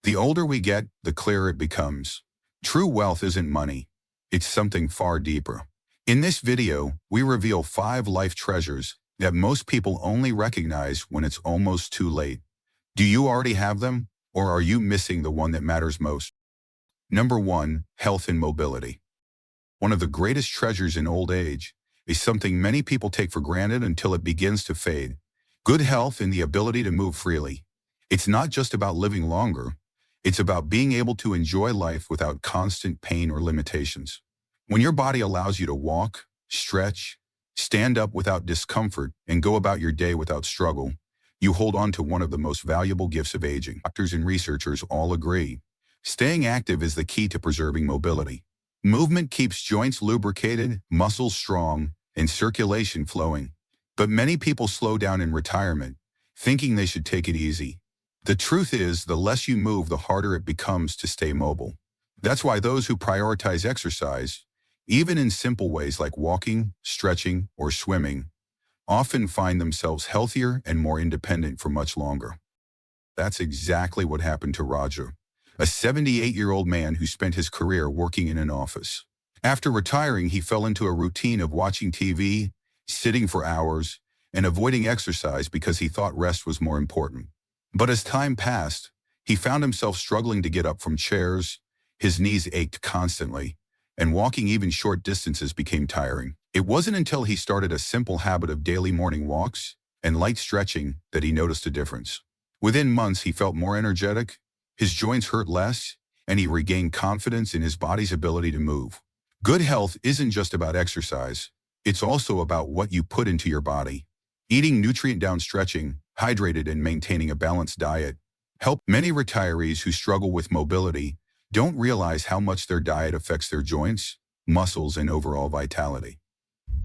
The older we get, the clearer it becomes. True wealth isn't money. It's something far deeper. In this video, we reveal 5 life treasures that most people only recognize when it's almost too late. Do you already have them, or are you missing the one that matters most? Number 1, health and mobility. One of the greatest treasures in old age is something many people take for granted until it begins to fade. Good health and the ability to move freely. It's not just about living longer. It's about being able to enjoy life without constant pain or limitations. When your body allows you to walk, stretch, stand up without discomfort, and go about your day without struggle, you hold on to one of the most valuable gifts of aging. Doctors and researchers all agree. Staying active is the key to preserving mobility. Movement keeps joints lubricated, muscles strong, and circulation flowing. But many people slow down in retirement, thinking they should take it easy. The truth is, the less you move, the harder it becomes to stay mobile. That's why those who prioritize exercise, even in simple ways like walking, stretching, or swimming, often find themselves healthier and more independent for much longer. That's exactly what happened to Roger, a 78-year-old man who spent his career working in an office. After retiring, he fell into a routine of watching TV, sitting for hours, and avoiding exercise because he thought rest was more important. But as time passed, he found himself struggling to get up from chairs, his knees ached constantly, and walking even short distances became tiring. It wasn't until he started a simple habit of daily morning walks and light stretching that he noticed a difference. Within months, he felt more energetic, his joints hurt less, and he regained confidence in his body's ability to move. Good health isn't just about exercise. It's also about what you put into your body. Eating nutrient-dense, stretching, hydrated, and maintaining a balanced diet help. Many retirees who struggle with mobility don't realize how much their diet affects their joints, muscles, and overall vitality.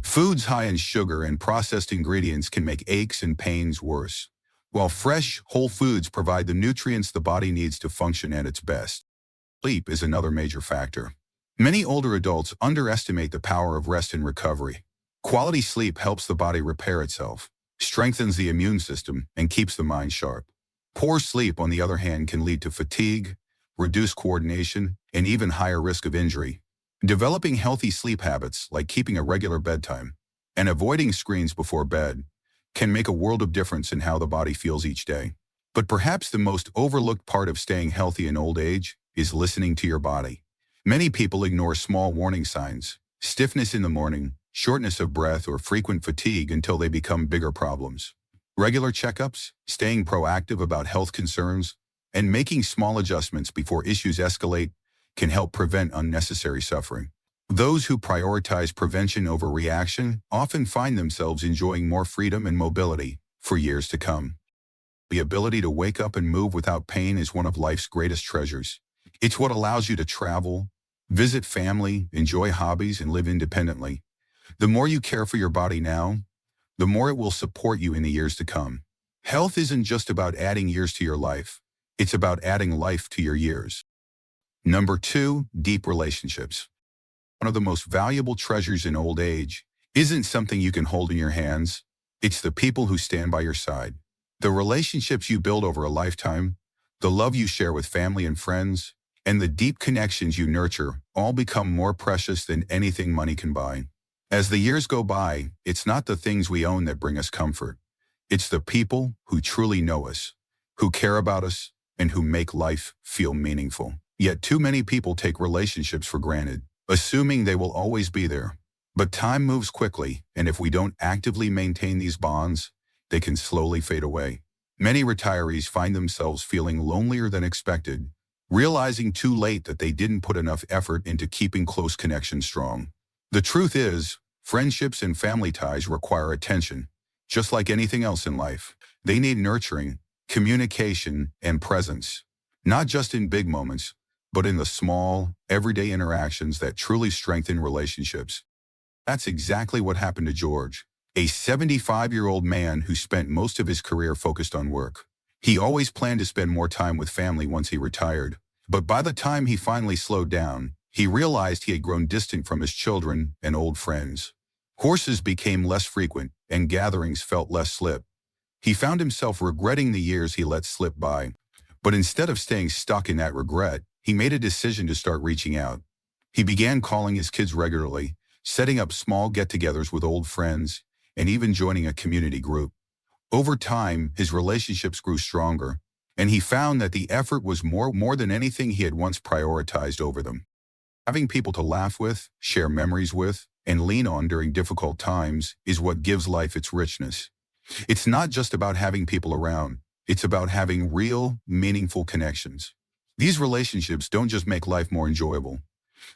Foods high in sugar and processed ingredients can make aches and pains worse, while fresh, whole foods provide the nutrients the body needs to function at its best. Sleep is another major factor. Many older adults underestimate the power of rest and recovery. Quality sleep helps the body repair itself, strengthens the immune system, and keeps the mind sharp. Poor sleep, on the other hand, can lead to fatigue, reduced coordination, and even higher risk of injury. Developing healthy sleep habits, like keeping a regular bedtime and avoiding screens before bed, can make a world of difference in how the body feels each day. But perhaps the most overlooked part of staying healthy in old age is listening to your body. Many people ignore small warning signs, stiffness in the morning, shortness of breath, or frequent fatigue until they become bigger problems. Regular checkups, staying proactive about health concerns, and making small adjustments before issues escalate can help prevent unnecessary suffering. Those who prioritize prevention over reaction often find themselves enjoying more freedom and mobility for years to come. The ability to wake up and move without pain is one of life's greatest treasures. It's what allows you to travel, visit family, enjoy hobbies, and live independently. The more you care for your body now, the more it will support you in the years to come. Health isn't just about adding years to your life. It's about adding life to your years. Number 2, deep relationships. One of the most valuable treasures in old age isn't something you can hold in your hands. It's the people who stand by your side. The relationships you build over a lifetime, the love you share with family and friends, and the deep connections you nurture all become more precious than anything money can buy. As the years go by, it's not the things we own that bring us comfort. It's the people who truly know us, who care about us, and who make life feel meaningful. Yet too many people take relationships for granted, assuming they will always be there. But time moves quickly, and if we don't actively maintain these bonds, they can slowly fade away. Many retirees find themselves feeling lonelier than expected, realizing too late that they didn't put enough effort into keeping close connections strong. The truth is, friendships and family ties require attention, just like anything else in life. They need nurturing, communication, and presence, not just in big moments, but in the small, everyday interactions that truly strengthen relationships. That's exactly what happened to George, a 75-year-old man who spent most of his career focused on work. He always planned to spend more time with family once he retired, but by the time he finally slowed down, he realized he had grown distant from his children and old friends. Horses became less frequent, and gatherings felt less slip. He found himself regretting the years he let slip by. But instead of staying stuck in that regret, he made a decision to start reaching out. He began calling his kids regularly, setting up small get-togethers with old friends, and even joining a community group. Over time, his relationships grew stronger, and he found that the effort was more than anything he had once prioritized over them. Having people to laugh with, share memories with, and lean on during difficult times is what gives life its richness. It's not just about having people around. It's about having real, meaningful connections. These relationships don't just make life more enjoyable.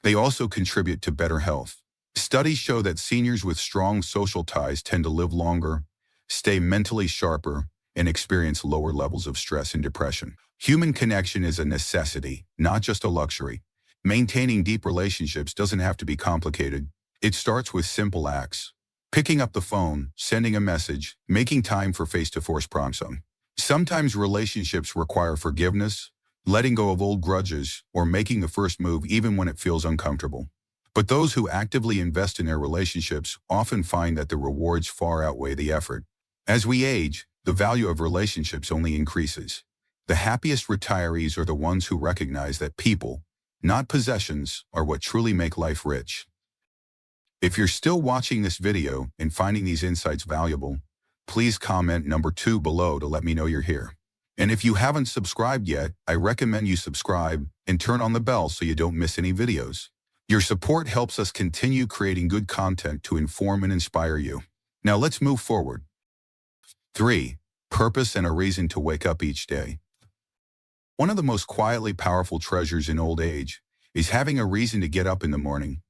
They also contribute to better health. Studies show that seniors with strong social ties tend to live longer, stay mentally sharper, and experience lower levels of stress and depression. Human connection is a necessity, not just a luxury. Maintaining deep relationships doesn't have to be complicated. It starts with simple acts. Picking up the phone, sending a message, making time for face-to-face prompting. Sometimes relationships require forgiveness, letting go of old grudges, or making the first move even when it feels uncomfortable. But those who actively invest in their relationships often find that the rewards far outweigh the effort. As we age, the value of relationships only increases. The happiest retirees are the ones who recognize that people, not possessions, are what truly make life rich. If you're still watching this video and finding these insights valuable, please comment number 2 below to let me know you're here. And if you haven't subscribed yet, I recommend you subscribe and turn on the bell so you don't miss any videos. Your support helps us continue creating good content to inform and inspire you. Now let's move forward. 3. Purpose and a reason to wake up each day. One of the most quietly powerful treasures in old age is having a reason to get up in the morning.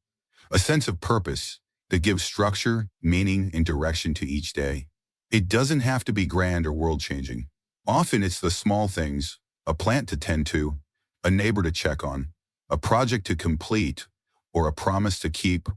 A sense of purpose that gives structure, meaning, and direction to each day. It doesn't have to be grand or world-changing. Often it's the small things, a plant to tend to, a neighbor to check on, a project to complete, or a promise to keep,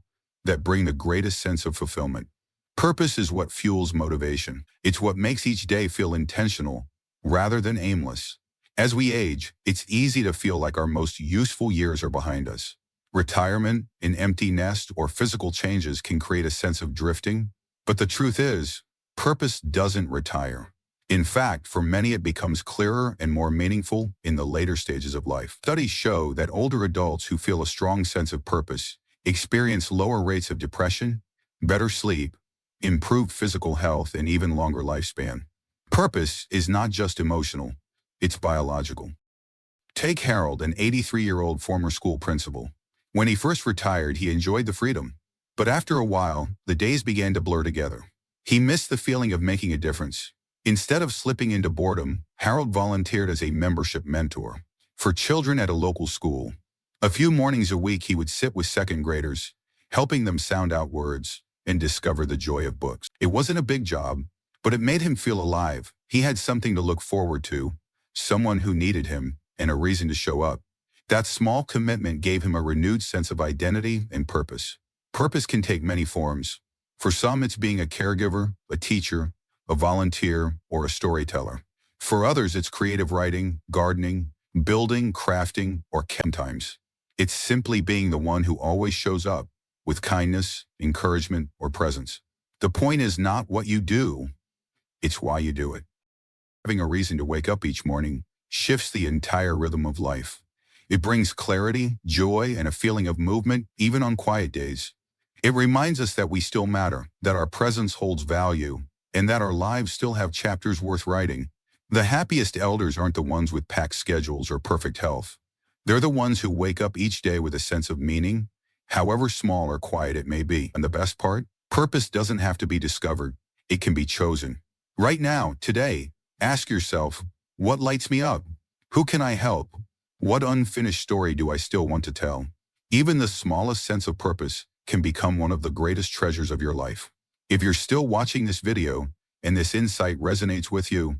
that bring the greatest sense of fulfillment. Purpose is what fuels motivation. It's what makes each day feel intentional, rather than aimless. As we age, it's easy to feel like our most useful years are behind us. Retirement, an empty nest, or physical changes can create a sense of drifting. But the truth is, purpose doesn't retire. In fact, for many it becomes clearer and more meaningful in the later stages of life. Studies show that older adults who feel a strong sense of purpose experience lower rates of depression, better sleep, improved physical health, and even longer lifespan. Purpose is not just emotional, it's biological. Take Harold, an 83-year-old former school principal. When he first retired, he enjoyed the freedom. But after a while, the days began to blur together. He missed the feeling of making a difference. Instead of slipping into boredom, Harold volunteered as a membership mentor for children at a local school. A few mornings a week he would sit with second graders, helping them sound out words and discover the joy of books. It wasn't a big job, but it made him feel alive. He had something to look forward to, someone who needed him, and a reason to show up. That small commitment gave him a renewed sense of identity and purpose. Purpose can take many forms. For some, it's being a caregiver, a teacher, a volunteer, or a storyteller. For others, it's creative writing, gardening, building, crafting, or sometimes it's simply being the one who always shows up with kindness, encouragement, or presence. The point is not what you do, it's why you do it. Having a reason to wake up each morning shifts the entire rhythm of life. It brings clarity, joy, and a feeling of movement, even on quiet days. It reminds us that we still matter, that our presence holds value, and that our lives still have chapters worth writing. The happiest elders aren't the ones with packed schedules or perfect health. They're the ones who wake up each day with a sense of meaning, however small or quiet it may be. And the best part? Purpose doesn't have to be discovered. It can be chosen. Right now, today, ask yourself, what lights me up? Who can I help? What unfinished story do I still want to tell? Even the smallest sense of purpose can become one of the greatest treasures of your life. If you're still watching this video and this insight resonates with you,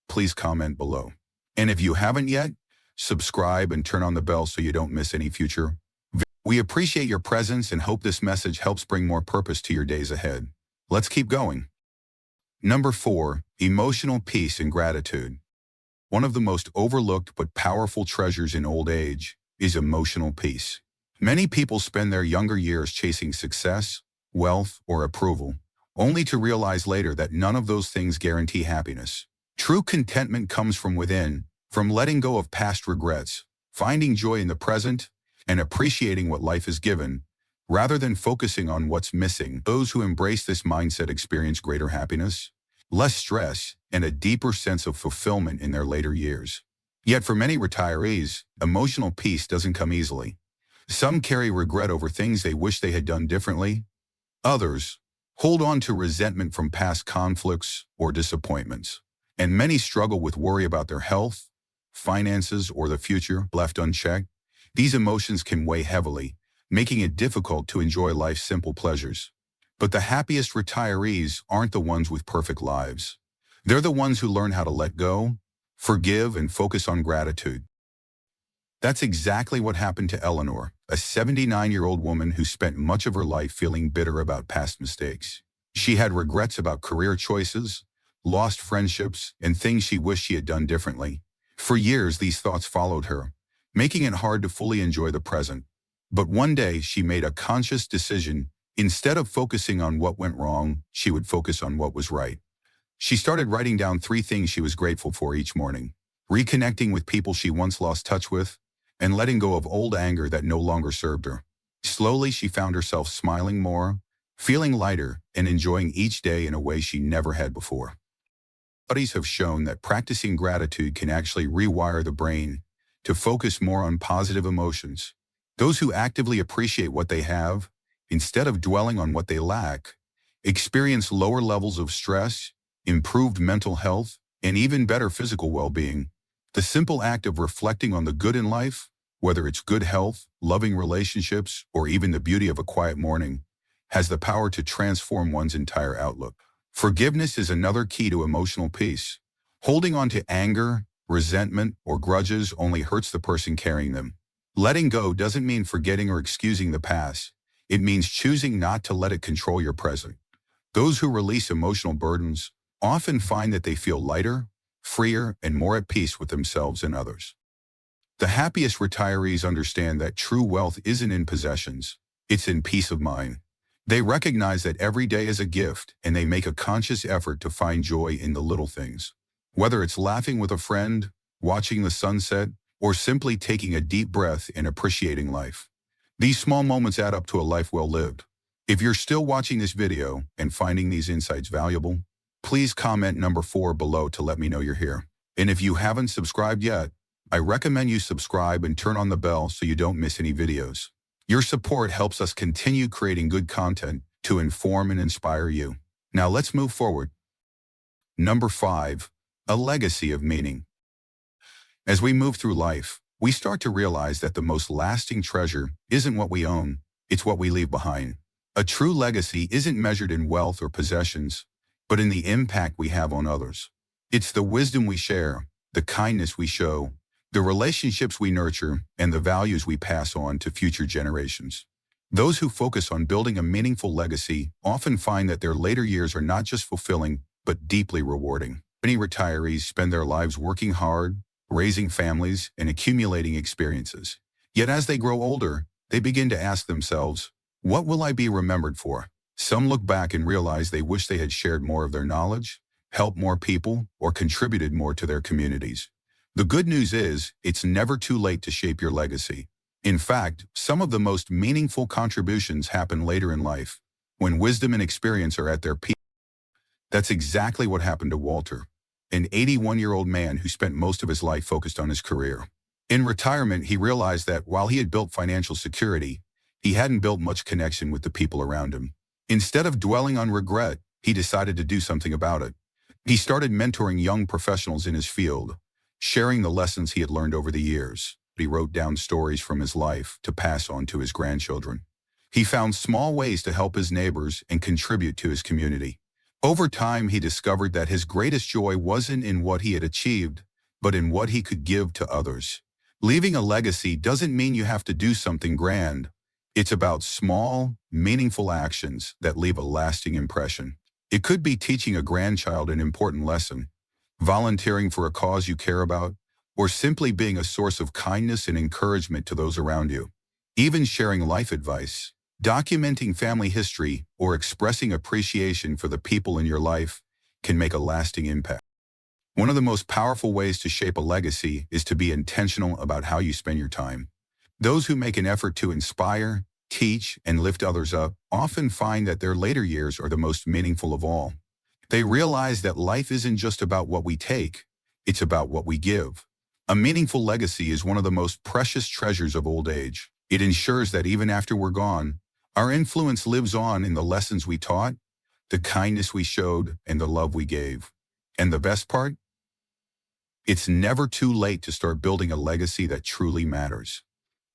please comment below. And if you haven't yet, subscribe and turn on the bell so you don't miss any future videos. We appreciate your presence and hope this message helps bring more purpose to your days ahead. Let's keep going. Number 4, emotional peace and gratitude. One of the most overlooked but powerful treasures in old age is emotional peace. Many people spend their younger years chasing success, wealth, or approval, only to realize later that none of those things guarantee happiness. True contentment comes from within, From letting go of past regrets, finding joy in the present, and appreciating what life has given, rather than focusing on what's missing. Those who embrace this mindset experience greater happiness, less stress, and a deeper sense of fulfillment in their later years. Yet for many retirees, emotional peace doesn't come easily. Some carry regret over things they wish they had done differently. Others hold on to resentment from past conflicts or disappointments. And many struggle with worry about their health, finances, or the future left unchecked. These emotions can weigh heavily, making it difficult to enjoy life's simple pleasures. But the happiest retirees aren't the ones with perfect lives. They're the ones who learn how to let go, forgive, and focus on gratitude. That's exactly what happened to Eleanor, a 79-year-old woman who spent much of her life feeling bitter about past mistakes. She had regrets about career choices, lost friendships, and things she wished she had done differently. For years, these thoughts followed her, making it hard to fully enjoy the present. But one day, she made a conscious decision. Instead of focusing on what went wrong, she would focus on what was right. She started writing down 3 things she was grateful for each morning, reconnecting with people she once lost touch with, and letting go of old anger that no longer served her. Slowly, she found herself smiling more, feeling lighter, and enjoying each day in a way she never had before. Studies have shown that practicing gratitude can actually rewire the brain to focus more on positive emotions. Those who actively appreciate what they have, instead of dwelling on what they lack, experience lower levels of stress, improved mental health, and even better physical well-being. The simple act of reflecting on the good in life, whether it's good health, loving relationships, or even the beauty of a quiet morning, has the power to transform one's entire outlook. Forgiveness is another key to emotional peace. Holding on to anger, resentment, or grudges only hurts the person carrying them. Letting go doesn't mean forgetting or excusing the past. It means choosing not to let it control your present. Those who release emotional burdens often find that they feel lighter, freer, and more at peace with themselves and others. The happiest retirees understand that true wealth isn't in possessions, it's in peace of mind. They recognize that every day is a gift, and they make a conscious effort to find joy in the little things. Whether it's laughing with a friend, watching the sunset, or simply taking a deep breath and appreciating life. These small moments add up to a life well lived. If you're still watching this video and finding these insights valuable, please comment number 4 below to let me know you're here. And if you haven't subscribed yet, I recommend you subscribe and turn on the bell so you don't miss any videos. Your support helps us continue creating good content to inform and inspire you. Now let's move forward. Number 5, a legacy of meaning. As we move through life, we start to realize that the most lasting treasure isn't what we own, it's what we leave behind. A true legacy isn't measured in wealth or possessions, but in the impact we have on others. It's the wisdom we share, the kindness we show, the relationships we nurture, and the values we pass on to future generations. Those who focus on building a meaningful legacy often find that their later years are not just fulfilling, but deeply rewarding. Many retirees spend their lives working hard, raising families, and accumulating experiences. Yet as they grow older, they begin to ask themselves, what will I be remembered for? Some look back and realize they wish they had shared more of their knowledge, helped more people, or contributed more to their communities. The good news is, it's never too late to shape your legacy. In fact, some of the most meaningful contributions happen later in life, when wisdom and experience are at their peak. That's exactly what happened to Walter, an 81-year-old man who spent most of his life focused on his career. In retirement, he realized that while he had built financial security, he hadn't built much connection with the people around him. Instead of dwelling on regret, he decided to do something about it. He started mentoring young professionals in his field, sharing the lessons he had learned over the years. He wrote down stories from his life to pass on to his grandchildren. He found small ways to help his neighbors and contribute to his community. Over time, he discovered that his greatest joy wasn't in what he had achieved, but in what he could give to others. Leaving a legacy doesn't mean you have to do something grand. It's about small, meaningful actions that leave a lasting impression. It could be teaching a grandchild an important lesson, volunteering for a cause you care about, or simply being a source of kindness and encouragement to those around you. Even sharing life advice, documenting family history, or expressing appreciation for the people in your life can make a lasting impact. One of the most powerful ways to shape a legacy is to be intentional about how you spend your time. Those who make an effort to inspire, teach, and lift others up often find that their later years are the most meaningful of all. They realize that life isn't just about what we take, it's about what we give. A meaningful legacy is one of the most precious treasures of old age. It ensures that even after we're gone, our influence lives on in the lessons we taught, the kindness we showed, and the love we gave. And the best part? It's never too late to start building a legacy that truly matters.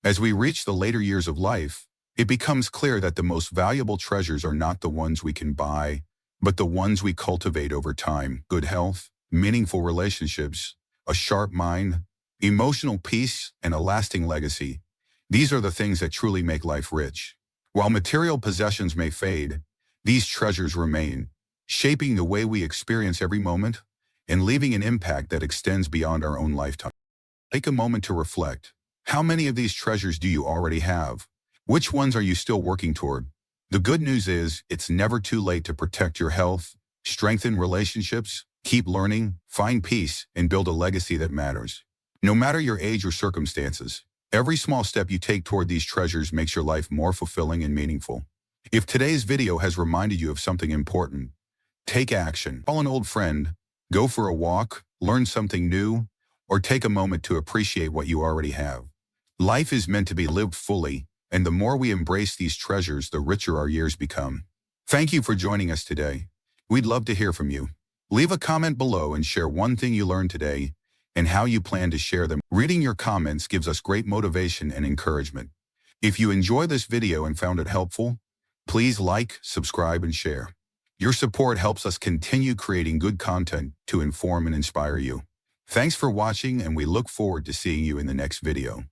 As we reach the later years of life, it becomes clear that the most valuable treasures are not the ones we can buy, but the ones we cultivate over time. Good health, meaningful relationships, a sharp mind, emotional peace, and a lasting legacy. These are the things that truly make life rich. While material possessions may fade, these treasures remain, shaping the way we experience every moment and leaving an impact that extends beyond our own lifetime. Take a moment to reflect. How many of these treasures do you already have? Which ones are you still working toward? The good news is, it's never too late to protect your health, strengthen relationships, keep learning, find peace, and build a legacy that matters. No matter your age or circumstances, every small step you take toward these treasures makes your life more fulfilling and meaningful. If today's video has reminded you of something important, take action. Call an old friend, go for a walk, learn something new, or take a moment to appreciate what you already have. Life is meant to be lived fully, and the more we embrace these treasures, the richer our years become. Thank you for joining us today. We'd love to hear from you. Leave a comment below and share one thing you learned today and how you plan to share them. Reading your comments gives us great motivation and encouragement. If you enjoy this video and found it helpful, please like, subscribe, and share. Your support helps us continue creating good content to inform and inspire you. Thanks for watching, and we look forward to seeing you in the next video.